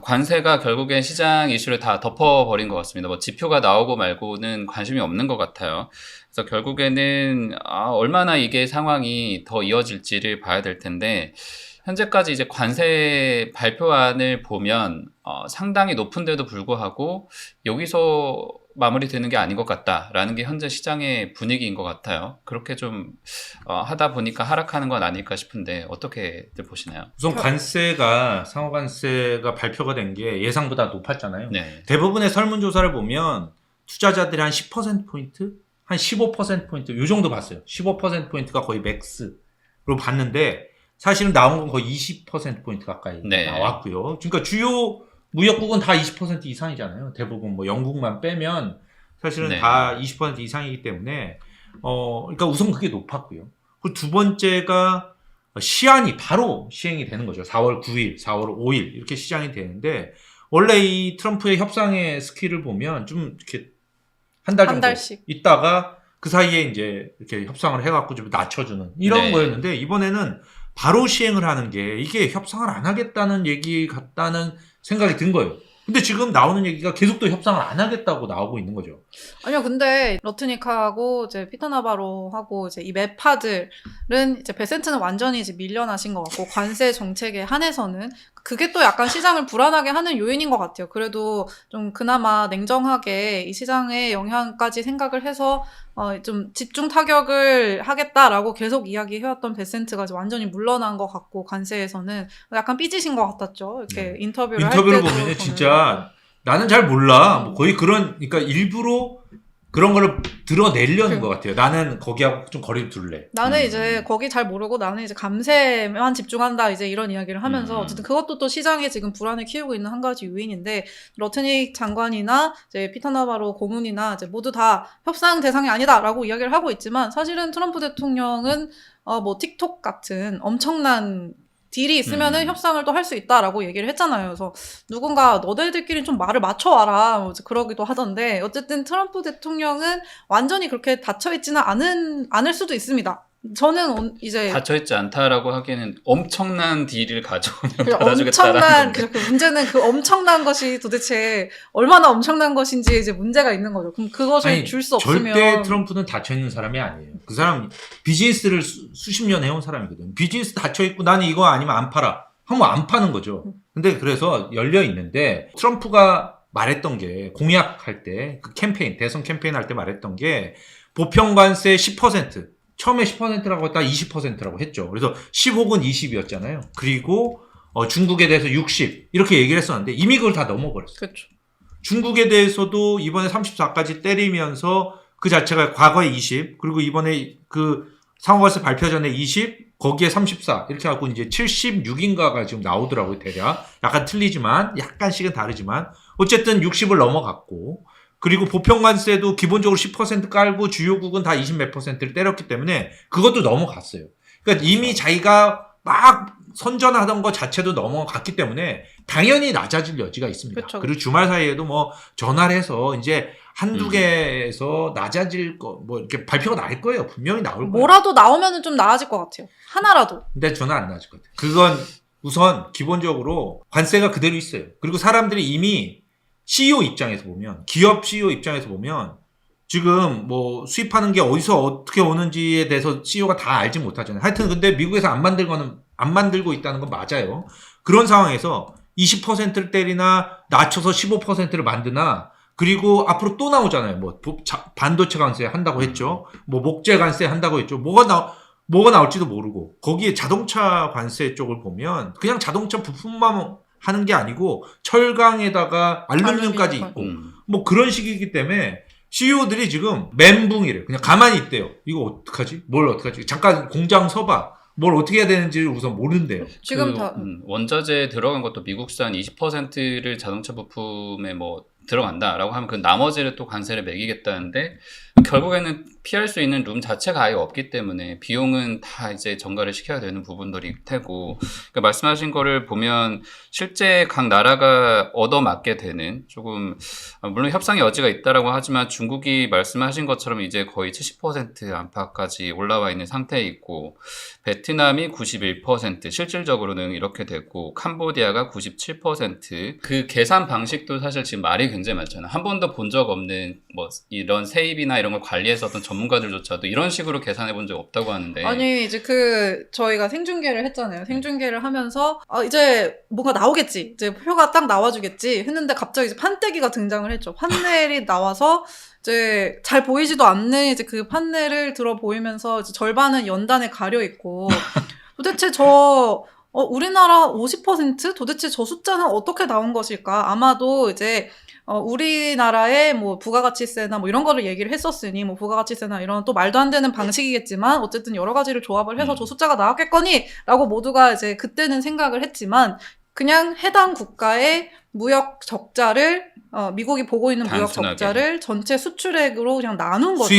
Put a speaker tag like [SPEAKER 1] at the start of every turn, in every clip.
[SPEAKER 1] 관세가 결국엔 시장 이슈를 다 덮어버린 것 같습니다. 뭐 지표가 나오고 말고는 관심이 없는 것 같아요. 그래서 결국에는 얼마나 이게 상황이 더 이어질지를 봐야 될 텐데 현재까지 이제 관세 발표안을 보면 상당히 높은데도 불구하고 여기서 마무리되는 게 아닌 것 같다라는 게 현재 시장의 분위기인 것 같아요. 그렇게 좀 하다 보니까 하락하는 건 아닐까 싶은데 어떻게들 보시나요?
[SPEAKER 2] 우선 상호관세가 발표가 된 게 예상보다 높았잖아요.
[SPEAKER 1] 네.
[SPEAKER 2] 대부분의 설문조사를 보면 투자자들이 한 10%포인트? 한 15%포인트 이 정도 봤어요. 15%포인트가 거의 맥스로 봤는데 사실은 나온 건 거의 20%포인트 가까이
[SPEAKER 1] 네.
[SPEAKER 2] 나왔고요. 그러니까 주요 무역국은 다 20% 이상이잖아요. 대부분 뭐 영국만 빼면 사실은
[SPEAKER 1] 네.
[SPEAKER 2] 다 20% 이상이기 때문에 그러니까 우선 그게 높았고요. 그리고 두 번째가 시한이 바로 시행이 되는 거죠. 4월 9일, 4월 5일 이렇게 시장이 되는데 원래 이 트럼프의 협상의 스킬을 보면 좀 이렇게 한 달 정도 있다가 그 사이에 이제 이렇게 협상을 해갖고 좀 낮춰주는 이런
[SPEAKER 1] 네.
[SPEAKER 2] 거였는데 이번에는 바로 시행을 하는 게 이게 협상을 안 하겠다는 얘기 같다는 생각이 든 거예요. 근데 지금 나오는 얘기가 계속 또 협상을 안 하겠다고 나오고 있는 거죠.
[SPEAKER 3] 아니요, 근데 러트닉하고 이제 피터 나바로하고 이제 이 매파들은 이제 베센트는 완전히 이제 밀려나신 것 같고 관세 정책에 한해서는 그게 또 약간 시장을 불안하게 하는 요인인 것 같아요. 그래도 좀 그나마 냉정하게 이 시장의 영향까지 생각을 해서 좀 집중 타격을 하겠다라고 계속 이야기해왔던 베센트가 이제 완전히 물러난 것 같고 관세에서는 약간 삐지신 것 같았죠. 이렇게 인터뷰를 할 때도
[SPEAKER 2] 보면은 진짜 나는 잘 몰라. 뭐 거의 그러니까 일부러 그런 거를 드러내려는 것 같아요. 나는 거기하고 좀 거리를 둘래.
[SPEAKER 3] 나는 이제 거기 잘 모르고 나는 이제 감세만 집중한다 이제 이런 이야기를 하면서 어쨌든 그것도 또 시장에 지금 불안을 키우고 있는 한 가지 요인인데 러트닉 장관이나 이제 피터 나바로 고문이나 이제 모두 다 협상 대상이 아니다라고 이야기를 하고 있지만 사실은 트럼프 대통령은 뭐 틱톡 같은 엄청난 딜이 있으면은 협상을 또 할 수 있다라고 얘기를 했잖아요. 그래서 누군가 너네들끼리 좀 말을 맞춰와라 뭐 그러기도 하던데 어쨌든 트럼프 대통령은 완전히 그렇게 닫혀있지는 않을 수도 있습니다. 저는 이제
[SPEAKER 1] 닫혀있지 않다라고 하기에는 엄청난 딜을 가져오면 받아주겠다라는
[SPEAKER 3] 엄청난
[SPEAKER 1] 건데.
[SPEAKER 3] 그 문제는 그 엄청난 것이 도대체 얼마나 엄청난 것인지 이제 문제가 있는 거죠. 그럼 그것을 줄 수 없으면
[SPEAKER 2] 절대 트럼프는 닫혀 있는 사람이 아니에요. 그 사람 비즈니스를 수십 년 해온 사람이거든. 비즈니스 닫혀 있고 나는 이거 아니면 안 팔아. 하면 안 파는 거죠. 근데 그래서 열려 있는데 트럼프가 말했던 게 공약할 때 그 캠페인 대선 캠페인 할 때 말했던 게 보편 관세 10%. 처음에 10%라고 했다가 20%라고 했죠. 그래서 10 혹은 20이었잖아요. 그리고 중국에 대해서 60 이렇게 얘기를 했었는데 이미 그걸 다 넘어버렸어요.
[SPEAKER 3] 그렇죠.
[SPEAKER 2] 중국에 대해서도 이번에 34까지 때리면서 그 자체가 과거에 20 그리고 이번에 그 상호관세 발표 전에 20 거기에 34 이렇게 하고 이제 76인가가 지금 나오더라고요. 대략 약간 틀리지만 약간씩은 다르지만 어쨌든 60을 넘어갔고 그리고 보편관세도 기본적으로 10% 깔고 주요국은 다 20 몇 %를 때렸기 때문에 그것도 넘어갔어요. 그러니까 이미 자기가 막 선전하던 것 자체도 넘어갔기 때문에 당연히 낮아질 여지가 있습니다.
[SPEAKER 3] 그쵸.
[SPEAKER 2] 그리고 주말 사이에도 뭐 전화를 해서 이제 한두 개에서 낮아질 거 뭐 이렇게 발표가 날 거예요. 분명히 나올 거예요.
[SPEAKER 3] 뭐라도 나오면은 좀 나아질 것 같아요. 하나라도.
[SPEAKER 2] 근데 저는 안 나아질 것 같아요. 그건 우선 기본적으로 관세가 그대로 있어요. 그리고 사람들이 이미 CEO 입장에서 보면 기업 CEO 입장에서 보면 지금 뭐 수입하는 게 어디서 어떻게 오는지에 대해서 CEO가 다 알지 못하잖아요. 하여튼 근데 미국에서 안 만들고 있다는 건 맞아요. 그런 상황에서 20%를 때리나 낮춰서 15%를 만드나 그리고 앞으로 또 나오잖아요. 뭐 반도체 관세 한다고 했죠. 뭐 목재 관세 한다고 했죠. 뭐가 나올지도 모르고 거기에 자동차 관세 쪽을 보면 그냥 자동차 부품만 하는 게 아니고 철강에다가 알루미늄까지 있고 뭐 그런 식이기 때문에 CEO들이 지금 멘붕이래요. 그냥 가만히 있대요. 이거 어떡하지? 뭘 어떡하지? 잠깐 공장 서봐. 뭘 어떻게 해야 되는지를 우선 모른대요.
[SPEAKER 3] 지금
[SPEAKER 1] 원자재 들어간 것도 미국산 20%를 자동차 부품에 뭐 들어간다라고 하면 그 나머지를 또 관세를 매기겠다는데 결국에는 피할 수 있는 룸 자체가 아예 없기 때문에 비용은 다 이제 전가를 시켜야 되는 부분들이 테고 그러니까 말씀하신 거를 보면 실제 각 나라가 얻어맞게 되는 조금 물론 협상의 여지가 있다라고 하지만 중국이 말씀하신 것처럼 이제 거의 70% 안팎까지 올라와 있는 상태에 있고 베트남이 91% 실질적으로는 이렇게 되고 캄보디아가 97% 그 계산 방식도 사실 지금 말이 굉장히 많잖아요. 한 번도 본 적 없는 뭐 이런 세입이나 이런 걸 관리했었던 전문가들조차도 이런 식으로 계산해 본 적 없다고 하는데
[SPEAKER 3] 아니 이제 저희가 생중계를 했잖아요. 생중계를 하면서 이제 뭔가 나오겠지. 이제 표가 딱 나와주겠지 했는데 갑자기 이제 판때기가 등장을 했죠. 판넬이 나와서 이제 잘 보이지도 않는 이제 그 판넬을 들어 보이면서 이제 절반은 연단에 가려 있고 도대체 우리나라 50% 도대체 저 숫자는 어떻게 나온 것일까? 아마도 이제 우리나라의 뭐 부가가치세나 뭐 이런 거를 얘기를 했었으니 뭐 부가가치세나 이런 또 말도 안 되는 방식이겠지만 어쨌든 여러 가지를 조합을 해서 저 숫자가 나왔겠거니 라고 모두가 이제 그때는 생각을 했지만 그냥 해당 국가의 무역 적자를 미국이 보고 있는 무역
[SPEAKER 1] 단순하게.
[SPEAKER 3] 적자를 전체 수출액으로 그냥 나눈 거죠.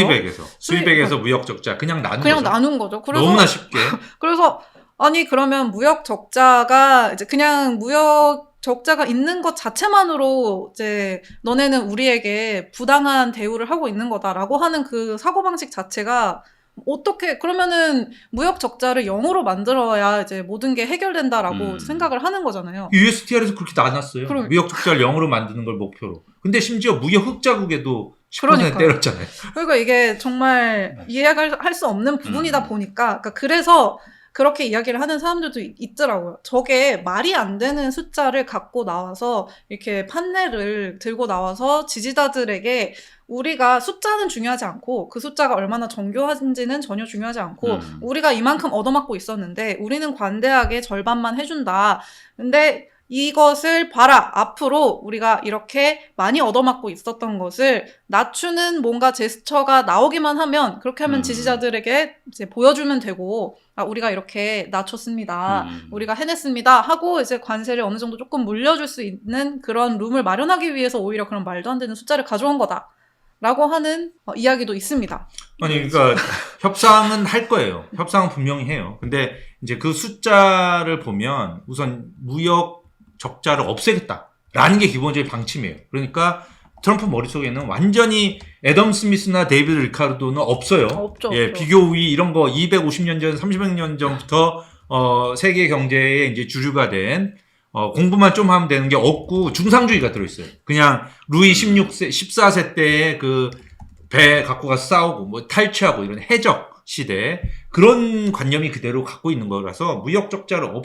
[SPEAKER 2] 수입액에서 무역 적자 그냥 나눈
[SPEAKER 3] 그냥
[SPEAKER 2] 거죠.
[SPEAKER 3] 나눈 거죠.
[SPEAKER 2] 너무나 쉽게.
[SPEAKER 3] 그래서 아니 그러면 무역 적자가 이제 그냥 무역 적자가 있는 것 자체만으로 이제 너네는 우리에게 부당한 대우를 하고 있는 거다라고 하는 그 사고방식 자체가 어떻게 그러면은 무역 적자를 0으로 만들어야 이제 모든 게 해결된다라고 생각을 하는 거잖아요.
[SPEAKER 2] USTR에서 그렇게 나눴어요.
[SPEAKER 3] 그럼-
[SPEAKER 2] 무역 적자를 0으로 만드는 걸 목표로. 근데 심지어 무역 흑자국에도 10%
[SPEAKER 3] 그러니까요.
[SPEAKER 2] 때렸잖아요.
[SPEAKER 3] 그러니까 이게 정말 이해할 수 없는 부분이다 보니까 그래서 그렇게 이야기를 하는 사람들도 있더라고요. 저게 말이 안 되는 숫자를 갖고 나와서 이렇게 판넬을 들고 나와서 지지자들에게 우리가 숫자는 중요하지 않고 그 숫자가 얼마나 정교한지는 전혀 중요하지 않고 우리가 이만큼 얻어맞고 있었는데 우리는 관대하게 절반만 해준다. 근데 이것을 봐라. 앞으로 우리가 이렇게 많이 얻어맞고 있었던 것을 낮추는 뭔가 제스처가 나오기만 하면 그렇게 하면 지지자들에게 이제 보여주면 되고 우리가 이렇게 낮췄습니다. 우리가 해냈습니다. 하고 이제 관세를 어느 정도 조금 물려줄 수 있는 그런 룸을 마련하기 위해서 오히려 그런 말도 안 되는 숫자를 가져온 거다. 라고 하는 이야기도 있습니다.
[SPEAKER 2] 아니, 그러니까 협상은 할 거예요. 협상은 분명히 해요. 근데 이제 그 숫자를 보면 우선 무역 적자를 없애겠다라는 게 기본적인 방침이에요. 그러니까 트럼프 머릿속에는 완전히 애덤 스미스나 데이비드 리카르도는 없어요.
[SPEAKER 3] 없죠.
[SPEAKER 2] 예, 비교 우위 이런 거 250년 전, 30년 전부터 세계 경제의 이제 주류가 된 공부만 좀 하면 되는 게 없고 중상주의가 들어있어요. 그냥 루이 16세, 14세 때의 그 배 갖고 가서 싸우고 뭐 탈취하고 이런 해적 시대 그런 관념이 그대로 갖고 있는 거라서 무역 적자를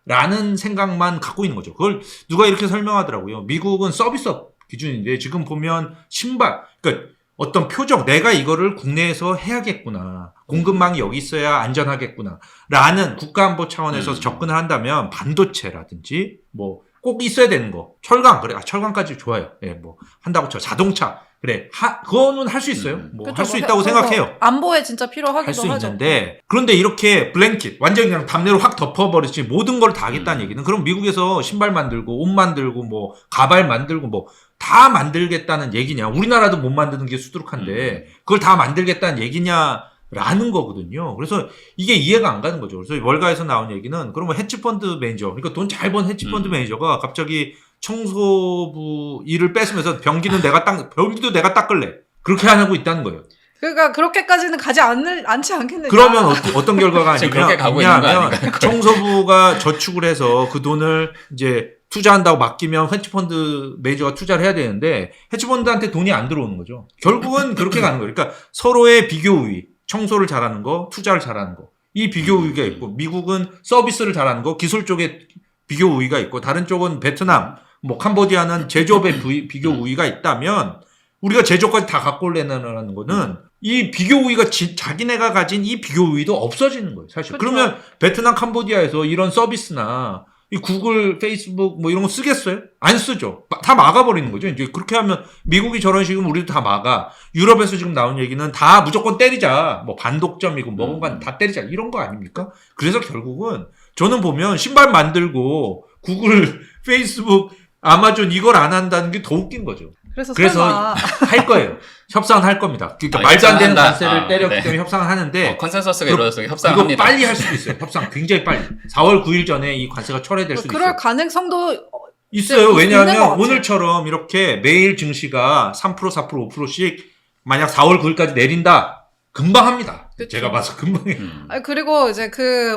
[SPEAKER 2] 없애겠다라는 생각만 갖고 있는 거죠. 그걸 누가 이렇게 설명하더라고요. 미국은 서비스업 기준인데 지금 보면 신발, 그러니까 어떤 표적, 내가 이거를 국내에서 해야겠구나. 공급망이 여기 있어야 안전하겠구나. 라는 국가안보 차원에서 접근을 한다면 반도체라든지 뭐 꼭 있어야 되는 거. 철강, 그래. 철강까지 좋아요. 예, 뭐 한다고 쳐. 자동차. 그래. 그거는 할 수 있어요. 뭐 할 수 있다고 생각해요.
[SPEAKER 3] 안보에 진짜 필요하기도
[SPEAKER 2] 할 수
[SPEAKER 3] 하죠.
[SPEAKER 2] 있는데 그런데 이렇게 블랭킷 완전히 그냥 담내로 확 덮어버리지 모든 걸 다 하겠다는 얘기는 그럼 미국에서 신발 만들고 옷 만들고 뭐 가발 만들고 뭐 다 만들겠다는 얘기냐 우리나라도 못 만드는 게 수두룩한데 그걸 다 만들겠다는 얘기냐라는 거거든요. 그래서 이게 이해가 안 가는 거죠. 그래서 월가에서 나온 얘기는 그러면 헤지펀드 매니저 그러니까 돈 잘 번 헤지펀드 매니저가 갑자기 청소부 일을 뺏으면서 변기도 내가 닦을래 그렇게 안 하고 있다는 거예요.
[SPEAKER 3] 그러니까 그렇게까지는 가지 않지 않겠느냐.
[SPEAKER 2] 그러면 어떤 결과가
[SPEAKER 1] 지금 그렇게 가고 있는 거
[SPEAKER 2] 있냐면
[SPEAKER 1] 아닌가요?
[SPEAKER 2] 청소부가 저축을 해서 그 돈을 이제 투자한다고 맡기면 헤지펀드 매니저가 투자를 해야 되는데 헤지펀드한테 돈이 안 들어오는 거죠. 결국은 그렇게 가는 거예요. 그러니까 서로의 비교 우위, 청소를 잘하는 거, 투자를 잘하는 거. 이 비교 우위가 있고 미국은 서비스를 잘하는 거, 기술 쪽에 비교 우위가 있고 다른 쪽은 베트남, 뭐 캄보디아는 제조업의 비교 우위가 있다면 우리가 제조까지 다 갖고 올래는 거는 이 비교 우위가 자기네가 가진 이 비교 우위도 없어지는 거예요, 사실.
[SPEAKER 3] 그렇죠.
[SPEAKER 2] 그러면 베트남, 캄보디아에서 이런 서비스나 이 구글, 페이스북 뭐 이런 거 쓰겠어요? 안 쓰죠. 다 막아버리는 거죠. 이제 그렇게 하면 미국이 저런 식이면 우리도 다 막아. 유럽에서 지금 나온 얘기는 다 무조건 때리자. 뭐 반독점이고 뭐건 다 때리자. 이런 거 아닙니까? 그래서 결국은 저는 보면 신발 만들고 구글, 페이스북 아마존 이걸 안 한다는 게 더 웃긴 거죠.
[SPEAKER 3] 그래서
[SPEAKER 2] 그래서
[SPEAKER 3] 설마
[SPEAKER 2] 할 거예요. 협상은 할 겁니다. 그러니까
[SPEAKER 1] 아,
[SPEAKER 2] 말도 안 되는
[SPEAKER 1] 협상한다.
[SPEAKER 2] 관세를 때렸기
[SPEAKER 1] 네.
[SPEAKER 2] 때문에 협상을 하는데
[SPEAKER 1] 컨센서스가
[SPEAKER 2] 그-
[SPEAKER 1] 이루어져서
[SPEAKER 2] 그거
[SPEAKER 1] 협상합니다.
[SPEAKER 2] 빨리 할 수도 있어요. 협상 굉장히 빨리. 4월 9일 전에 이 관세가 철회될 수도
[SPEAKER 3] 그럴
[SPEAKER 2] 있어요.
[SPEAKER 3] 가능성도
[SPEAKER 2] 있어요.
[SPEAKER 3] 있는 것
[SPEAKER 2] 왜냐하면
[SPEAKER 3] 같아요.
[SPEAKER 2] 오늘처럼 이렇게 매일 증시가 3%, 4%, 5%씩 만약 4월 9일까지 내린다. 금방 합니다.
[SPEAKER 3] 그쵸.
[SPEAKER 2] 제가 봐서 금방 해요.
[SPEAKER 3] 아니, 그리고 이제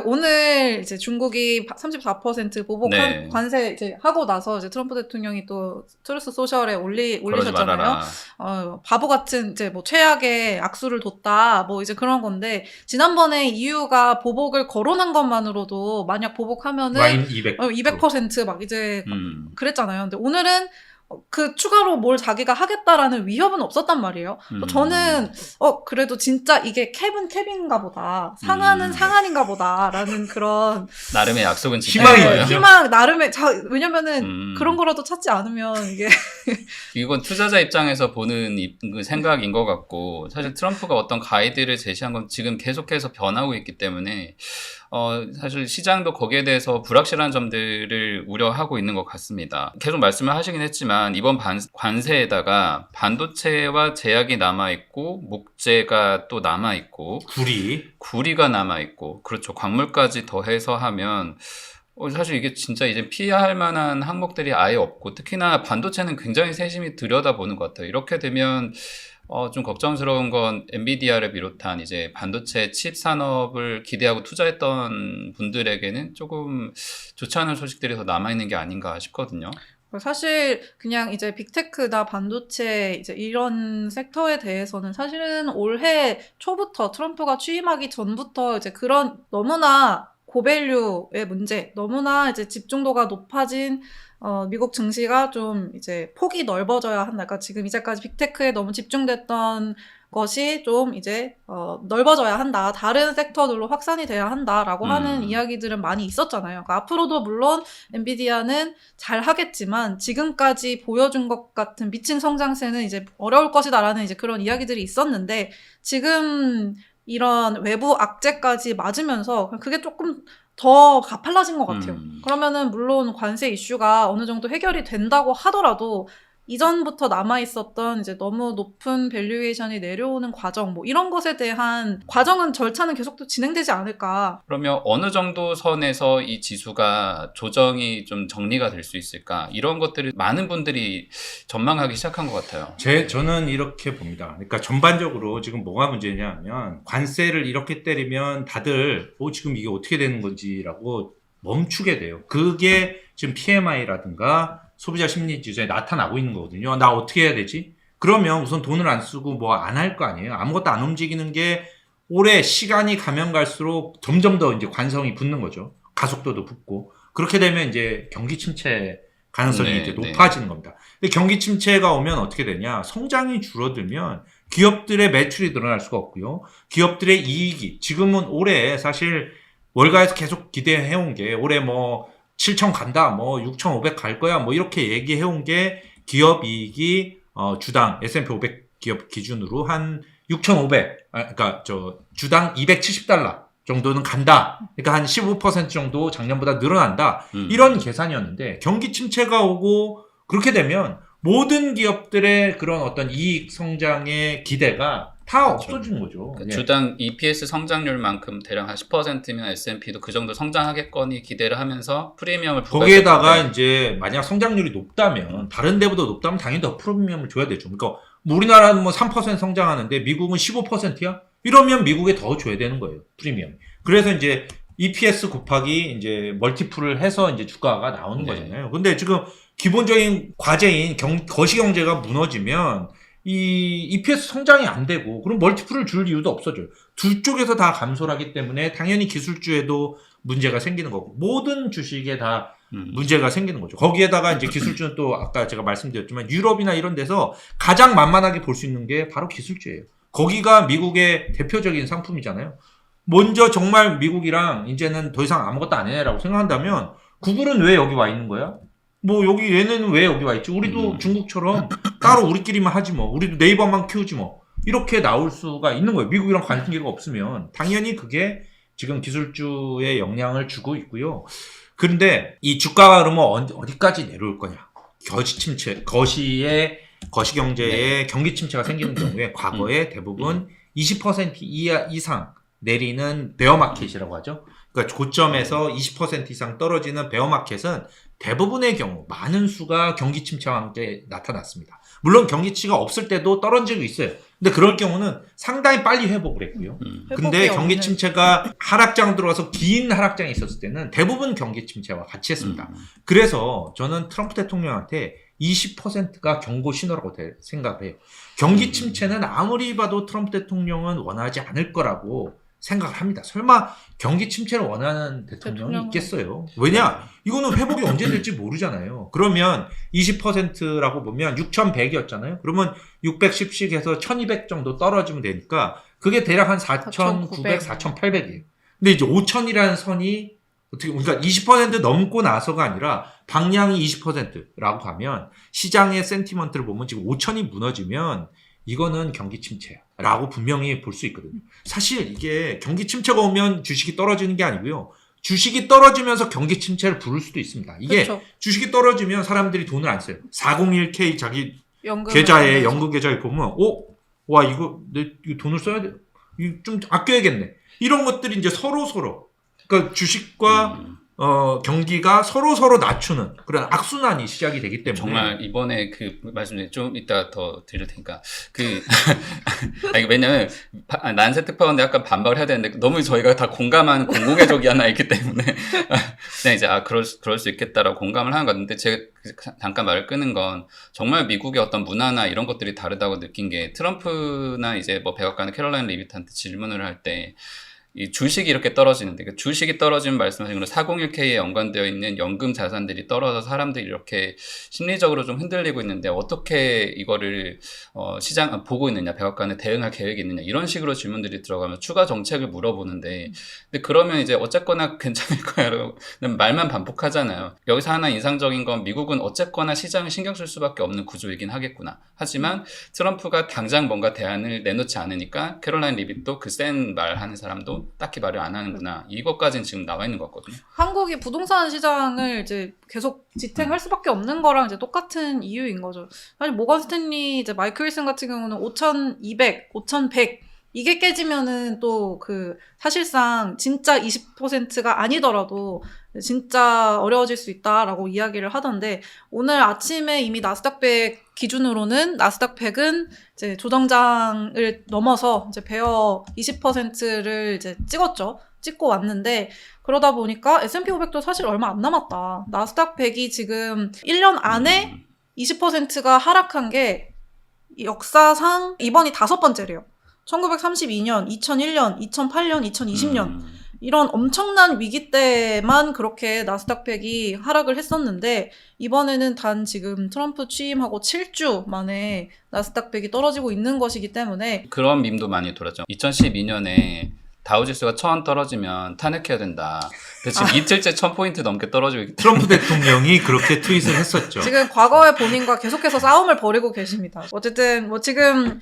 [SPEAKER 3] 오늘 이제 중국이 34% 보복
[SPEAKER 1] 네.
[SPEAKER 3] 관세 이제 하고 나서 이제 트럼프 대통령이 또 트루스 소셜에
[SPEAKER 1] 그러지
[SPEAKER 3] 올리셨잖아요.
[SPEAKER 1] 말아라.
[SPEAKER 3] 바보 같은 이제 뭐 최악의 악수를 뒀다 뭐 이제 그런 건데 지난번에 EU가 보복을 거론한 것만으로도 만약 보복하면은
[SPEAKER 2] 와인 200.
[SPEAKER 3] 200%막 이제 그랬잖아요. 근데 오늘은 그 추가로 뭘 자기가 하겠다라는 위협은 없었단 말이에요. 저는 그래도 진짜 이게 캡은 캡인가 보다. 상한은 상한인가 보다라는 그런
[SPEAKER 1] 나름의 약속은
[SPEAKER 2] 희망이
[SPEAKER 1] 지켜야
[SPEAKER 2] 있죠.
[SPEAKER 1] 돼요.
[SPEAKER 3] 희망 나름의 왜냐면은 그런 거라도 찾지 않으면 이게
[SPEAKER 1] 이건 투자자 입장에서 보는 그 생각인 것 같고 사실 트럼프가 어떤 가이드를 제시한 건 지금 계속해서 변하고 있기 때문에 사실 시장도 거기에 대해서 불확실한 점들을 우려하고 있는 것 같습니다. 계속 말씀을 하시긴 했지만 이번 관세에다가 반도체와 제약이 남아있고 목재가 또 남아있고 구리가 남아있고 그렇죠. 광물까지 더해서 하면 사실 이게 진짜 이제 피해야 할 만한 항목들이 아예 없고 특히나 반도체는 굉장히 세심히 들여다보는 것 같아요. 이렇게 되면 좀 걱정스러운 건 엔비디아를 비롯한 이제 반도체 칩 산업을 기대하고 투자했던 분들에게는 조금 좋지 않은 소식들이 더 남아있는 게 아닌가 싶거든요.
[SPEAKER 3] 사실 그냥 이제 빅테크나 반도체 이제 이런 섹터에 대해서는 사실은 올해 초부터 트럼프가 취임하기 전부터 이제 그런 너무나 고밸류의 문제, 너무나 이제 집중도가 높아진 미국 증시가 좀 이제 폭이 넓어져야 한다. 그러니까 지금 이제까지 빅테크에 너무 집중됐던 것이 좀 이제 넓어져야 한다. 다른 섹터들로 확산이 돼야 한다라고 하는 이야기들은 많이 있었잖아요. 그러니까 앞으로도 물론 엔비디아는 잘 하겠지만 지금까지 보여준 것 같은 미친 성장세는 이제 어려울 것이다라는 이제 그런 이야기들이 있었는데 지금 이런 외부 악재까지 맞으면서 그게 조금 더 가팔라진 것 같아요. 그러면은 물론 관세 이슈가 어느 정도 해결이 된다고 하더라도 이전부터 남아있었던 이제 너무 높은 밸류에이션이 내려오는 과정, 뭐 이런 것에 대한 과정은 절차는 계속 또 진행되지 않을까.
[SPEAKER 1] 그러면 어느 정도 선에서 이 지수가 조정이 좀 정리가 될 수 있을까? 이런 것들을 많은 분들이 전망하기 시작한 것 같아요.
[SPEAKER 2] 저는 이렇게 봅니다. 그러니까 전반적으로 지금 뭐가 문제냐면 관세를 이렇게 때리면 다들 지금 이게 어떻게 되는 건지라고 멈추게 돼요. 그게 지금 PMI라든가 소비자 심리 지수에 나타나고 있는 거거든요. 나 어떻게 해야 되지? 그러면 우선 돈을 안 쓰고 뭐 안 할 거 아니에요. 아무것도 안 움직이는 게 올해 시간이 가면 갈수록 점점 더 이제 관성이 붙는 거죠. 가속도도 붙고. 그렇게 되면 이제 경기 침체 가능성이 이제 높아지는 겁니다. 근데 경기 침체가 오면 어떻게 되냐? 성장이 줄어들면 기업들의 매출이 늘어날 수가 없고요. 기업들의 이익이 지금은 올해 사실 월가에서 계속 기대해온 게 올해 뭐 7천 간다, 뭐 6,500 갈 거야, 뭐 이렇게 얘기해온 게 기업 이익이 주당 S&P 500 기업 기준으로 한 6,500, 그러니까 주당 270달러 정도는 간다. 그러니까 한 15% 정도 작년보다 늘어난다. 이런 계산이었는데 경기 침체가 오고 그렇게 되면 모든 기업들의 그런 어떤 이익 성장의 기대가 다 없어지는 거죠.
[SPEAKER 1] 그러니까 주당 EPS 성장률만큼 대략 한 10%면 S&P도 그 정도 성장하겠거니 기대를 하면서 프리미엄을
[SPEAKER 2] 거기에다가 이제 만약 성장률이 높다면 다른 데보다 높다면 당연히 더 프리미엄을 줘야 되죠. 그러니까 뭐 우리나라는 뭐 3% 성장하는데 미국은 15%야? 이러면 미국에 더 줘야 되는 거예요. 프리미엄. 그래서 이제 EPS 곱하기 이제 멀티플을 해서 이제 주가가 나오는 거잖아요. 근데 지금 기본적인 과제인 거시경제가 무너지면 이 EPS 성장이 안 되고 그럼 멀티플을 줄 이유도 없어져요. 두 쪽에서 다 감소를 하기 때문에 당연히 기술주에도 문제가 생기는 거고 모든 주식에 다 문제가 생기는 거죠. 거기에다가 이제 기술주는 또 아까 제가 말씀드렸지만 유럽이나 이런 데서 가장 만만하게 볼 수 있는 게 바로 기술주예요. 거기가 미국의 대표적인 상품이잖아요. 먼저 정말 미국이랑 이제는 더 이상 아무것도 안 해라고 생각한다면 구글은 왜 여기 와 있는 거야? 뭐 여기 얘네는 왜 여기 와 있지? 우리도 중국처럼 따로 우리끼리만 하지 뭐. 우리도 네이버만 키우지 뭐. 이렇게 나올 수가 있는 거예요. 미국이랑 관계가 없으면 당연히 그게 지금 기술주에 영향을 주고 있고요. 그런데 이 주가가 그러면 어디까지 내려올 거냐? 거시경제에 경기 침체가 생기는 경우에 과거에 대부분 20% 이상 내리는 베어마켓이라고 하죠. 그러니까 고점에서 20% 이상 떨어지는 베어마켓은 대부분의 경우 많은 수가 경기 침체와 함께 나타났습니다. 물론 경기치가 없을 때도 떨어진 적이 있어요. 근데 그럴 경우는 상당히 빨리 회복을 했고요. 근데 경기 침체가 하락장 들어와서 긴 하락장이 있었을 때는 대부분 경기 침체와 같이 했습니다. 그래서 저는 트럼프 대통령한테 20%가 경고 신호라고 생각을 해요. 경기 침체는 아무리 봐도 트럼프 대통령은 원하지 않을 거라고 생각을 합니다. 설마 경기 침체를 원하는 대통령이 있겠어요? 왜냐? 이거는 회복이 언제 될지 모르잖아요. 그러면 20%라고 보면 6,100이었잖아요. 그러면 610씩 해서 1,200 정도 떨어지면 되니까 그게 대략 한 4,900, 4,800이에요. 근데 이제 5,000이라는 선이 어떻게, 그러니까 20% 넘고 나서가 아니라 방향이 20%라고 하면 시장의 센티먼트를 보면 지금 5,000이 무너지면 이거는 경기 침체라고 분명히 볼 수 있거든요. 사실 이게 경기 침체가 오면 주식이 떨어지는 게 아니고요. 주식이 떨어지면서 경기 침체를 부를 수도 있습니다. 이게
[SPEAKER 3] 그렇죠.
[SPEAKER 2] 주식이 떨어지면 사람들이 돈을 안 써요. 401k 자기 계좌에 연금 계좌에 보면 와 이거 내 이거 돈을 써야 돼. 이거 좀 아껴야겠네. 이런 것들이 이제 서로 그러니까 주식과 경기가 서로 낮추는 그런 악순환이 시작이 되기 때문에
[SPEAKER 1] 정말 이번에 그 말씀 좀 이따 더 드릴 테니까 이거 왜냐면 난세 특파원데 약간 반박을 해야 되는데 너무 저희가 다 공감하는 공공의적이 하나 있기 때문에 그냥 이제 그럴 수 있겠다라고 공감을 하는 건데 제가 잠깐 말을 끄는 건 정말 미국의 어떤 문화나 이런 것들이 다르다고 느낀 게 트럼프나 이제 뭐 백악관의 캐롤라인 리비트한테 질문을 할 때 이 주식이 이렇게 떨어지는데 그 주식이 떨어지면 말씀하신 대로 401k에 연관되어 있는 연금 자산들이 떨어져서 사람들이 이렇게 심리적으로 좀 흔들리고 있는데 어떻게 이거를 시장 보고 있느냐, 백악관에 대응할 계획이 있느냐 이런 식으로 질문들이 들어가면 추가 정책을 물어보는데 근데 그러면 이제 어쨌거나 괜찮을 거야라는 말만 반복하잖아요. 여기서 하나 인상적인 건 미국은 어쨌거나 시장을 신경 쓸 수밖에 없는 구조이긴 하겠구나. 하지만 트럼프가 당장 뭔가 대안을 내놓지 않으니까 캐롤라인 리빗도 그 센 말 하는 사람도 딱히 말을 안 하는구나. 이것까지는 지금 나와 있는 것 같거든요.
[SPEAKER 3] 한국이 부동산 시장을 이제 계속 지탱할 수밖에 없는 거랑 이제 똑같은 이유인 거죠. 사실 모건 스탠리, 이제 마이클 윌슨 같은 경우는 5,200, 5,100 이게 깨지면은 또 그 사실상 진짜 20%가 아니더라도 진짜 어려워질 수 있다라고 이야기를 하던데 오늘 아침에 이미 나스닥 100 기준으로는 나스닥 100은 이제 조정장을 넘어서 이제 베어 20%를 이제 찍고 왔는데 그러다 보니까 S&P 500도 사실 얼마 안 남았다. 나스닥 100이 지금 1년 안에 20%가 하락한 게 역사상 이번이 5번째래요. 1932년, 2001년, 2008년, 2020년 이런 엄청난 위기 때만 그렇게 나스닥 100이 하락을 했었는데 이번에는 단 지금 트럼프 취임하고 7주 만에 나스닥 100이 떨어지고 있는 것이기 때문에
[SPEAKER 1] 그런 밈도 많이 돌았죠. 2012년에 다우지수가 1,000 떨어지면 탄핵해야 된다. 근데 지금 이틀째 1,000포인트 넘게 떨어지고 있기 때문에
[SPEAKER 2] 트럼프 대통령이 그렇게 트윗을 했었죠.
[SPEAKER 3] 지금 과거의 본인과 계속해서 싸움을 벌이고 계십니다. 어쨌든 뭐 지금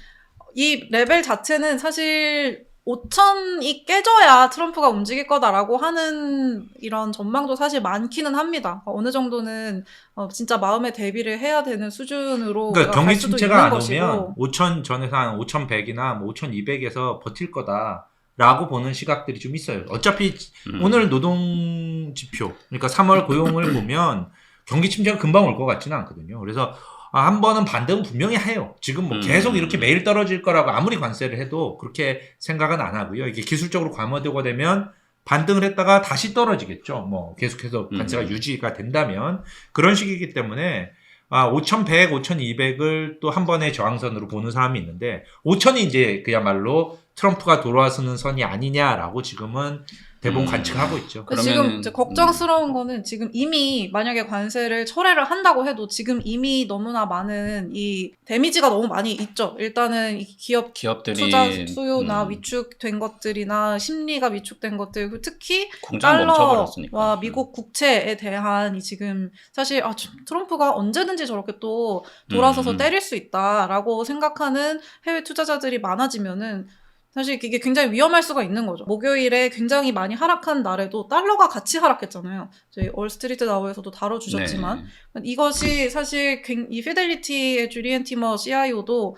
[SPEAKER 3] 이 레벨 자체는 사실 5,000이 깨져야 트럼프가 움직일 거다라고 하는 이런 전망도 사실 많기는 합니다. 어느 정도는 진짜 마음의 대비를 해야 되는 수준으로
[SPEAKER 2] 그러니까
[SPEAKER 3] 갈
[SPEAKER 2] 경기
[SPEAKER 3] 수도
[SPEAKER 2] 침체가
[SPEAKER 3] 있는
[SPEAKER 2] 안
[SPEAKER 3] 것이고.
[SPEAKER 2] 오면 5,000 전에서 한 5,100이나 뭐 5,200에서 버틸 거다라고 보는 시각들이 좀 있어요. 어차피 오늘 노동 지표, 그러니까 3월 고용을 보면 경기 침체가 금방 올 것 같지는 않거든요. 그래서 한 번은 반등은 분명히 해요. 지금 뭐 계속 이렇게 매일 떨어질 거라고 아무리 관세를 해도 그렇게 생각은 안 하고요. 이게 기술적으로 과모되고 되면 반등을 했다가 다시 떨어지겠죠. 뭐 계속해서 관세가 유지가 된다면 그런 식이기 때문에 5,100, 5,200을 또 한 번의 저항선으로 보는 사람이 있는데 5,000이 이제 그야말로 트럼프가 돌아서는 선이 아니냐라고 지금은 대부분 관측하고 있죠.
[SPEAKER 3] 지금 이제 걱정스러운 거는 지금 이미 만약에 관세를 철회를 한다고 해도 지금 이미 너무나 많은 이 데미지가 너무 많이 있죠. 일단은 이 기업들이 투자 수요나 위축된 것들이나 심리가 위축된 것들, 특히 달러와 미국 국채에 대한 이 지금 사실 트럼프가 언제든지 저렇게 또 돌아서서 때릴 수 있다라고 생각하는 해외 투자자들이 많아지면은 사실 이게 굉장히 위험할 수가 있는 거죠. 목요일에 굉장히 많이 하락한 날에도 달러가 같이 하락했잖아요. 저희 올스트리트 나우에서도 다뤄주셨지만 이것이 사실 이 피델리티의 줄리엔 티머 CIO도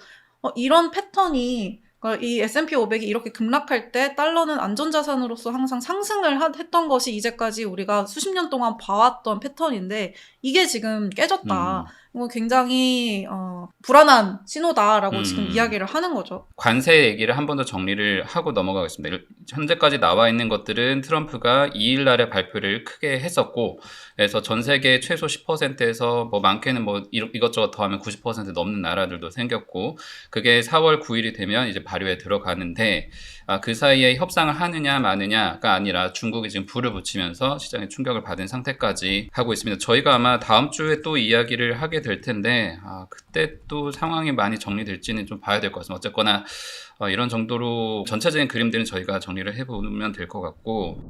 [SPEAKER 3] 이런 패턴이 그러니까 이 S&P 500이 이렇게 급락할 때 달러는 안전자산으로서 항상 상승을 했던 것이 이제까지 우리가 수십 년 동안 봐왔던 패턴인데 이게 지금 깨졌다. 이건 굉장히 불안한 신호다라고 지금 이야기를 하는 거죠.
[SPEAKER 1] 관세 얘기를 한 번 더 정리를 하고 넘어가겠습니다. 현재까지 나와 있는 것들은 트럼프가 2일 날에 발표를 크게 했었고, 그래서 전 세계 최소 10%에서 뭐 많게는 뭐 이것저것 더하면 90% 넘는 나라들도 생겼고, 그게 4월 9일이 되면 이제 발효에 들어가는데, 그 사이에 협상을 하느냐 마느냐가 아니라 중국이 지금 불을 붙이면서 시장에 충격을 받은 상태까지 하고 있습니다. 저희가 아마 다음 주에 또 이야기를 하게 될 텐데 그때 또 상황이 많이 정리될지는 좀 봐야 될 것 같습니다. 어쨌거나 이런 정도로 전체적인 그림들은 저희가 정리를 해보면 될 것 같고